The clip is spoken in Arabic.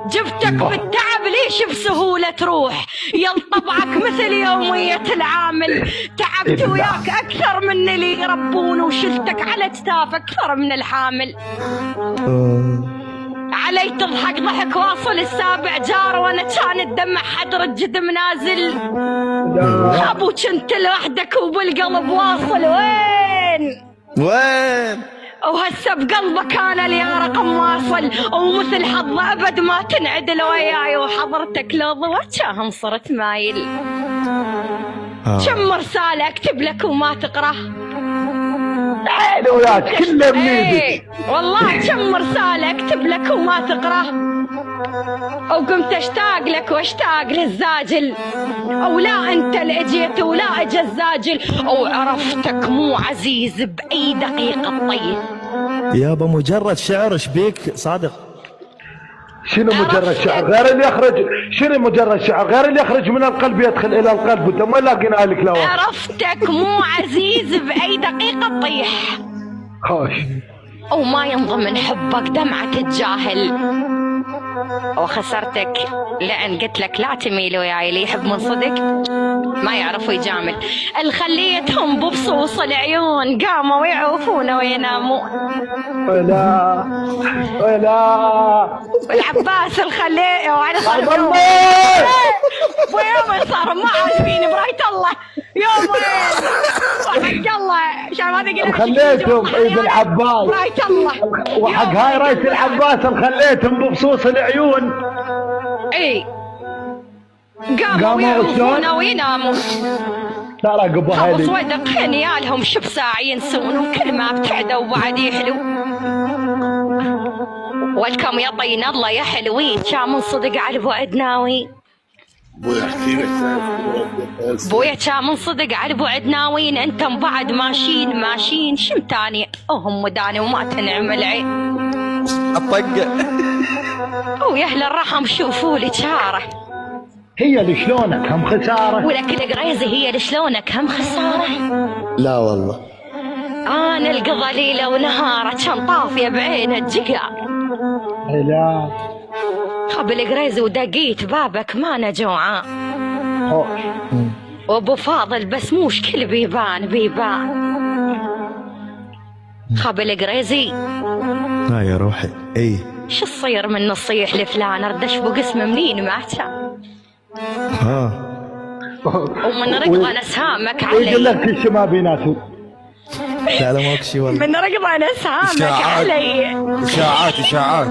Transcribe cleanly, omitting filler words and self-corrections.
جبتك بالتعب ليش بسهولة تروح؟ يل طبعك مثل يومية العامل. تعبت وياك أكثر من اللي يربون وشلتك على كتاف أكثر من الحامل. علي تضحك ضحك واصل السابع جار وانا كان الدمع حدر الجدم نازل. ابو كنت لوحدك وبالقلب واصل وين وهسه بقلبك انا اللي يا رقم واصل. ومثل حظه ابد ما تنعدل وياي وحضرتك لو ضوتشاهم صرت مايل. كم رسالة اكتب لك وما تقرا. حلو وياك كله بنيدك. والله كم رسالة اكتب لك وما تقرا. وقمت اشتاق لك واشتاق للزاجل. او لا انت اللي اجيت ولا اجى الزاجل. وعرفتك مو عزيز باي دقيقة طيب. يابا مجرد شعر شبيك صادق؟ شنو مجرد شعر غير اللي يخرج؟ شنو مجرد شعر غير اللي يخرج من القلب يدخل الى القلب وانت ما لاقينا لك لو. عرفتك مو عزيز باي دقيقة تطيح. خوش وما ينضمن حبك دمعة الجاهل. وخسرتك لأن قلت لك لا تميل وياي. اللي يحب من صدق ما يعرفوا يجامل. اللي خليتهم ببصوص العيون قاموا يعوفون وينامون. ولا والعباس الخليه وعلى خلوه ويوم صار ما عارفين برايت الله يوم وحق الله شايف هذا خليتهم عيد العباس برايت الله وحق هاي رايت العباس خليتهم ببصوص العيون. اي قاموا يعوفون وينامون. لا راقبوا هاي ابو صويدق خنيالهم شب ساعة ينسون وكل ما ابتعدوا بعد يحلو. والكم يطين الله يا حلوين كان من صدق على بعد ناوي. بويا كان من صدق على بعد ناويين. انتم بعد ماشيين شم تاني وهم مداني وما تنعمل عين. الطق ويا اهل الرحم شوفوا لي شاره. هي اللي شلونك هم خساره. ولك القريزه هي اللي شلونك هم خساره. لا والله انا القضى ليله ونهاره كان طافيه بعين الجقا. لا خب القريزه ودقيت بابك ما انا جوعان. وابو فاضل بس مو مشكل بيبان. خب القريزي لا يا روحي اي شو تصير من نصيح لفلان ردش بو قسم منين ما كان. ومن رقض انا سهامك علي. يقول لك كل شيء ما بيناتهم. لا ماكو شي والله. من رقض انا سهامك علي. اشاعات.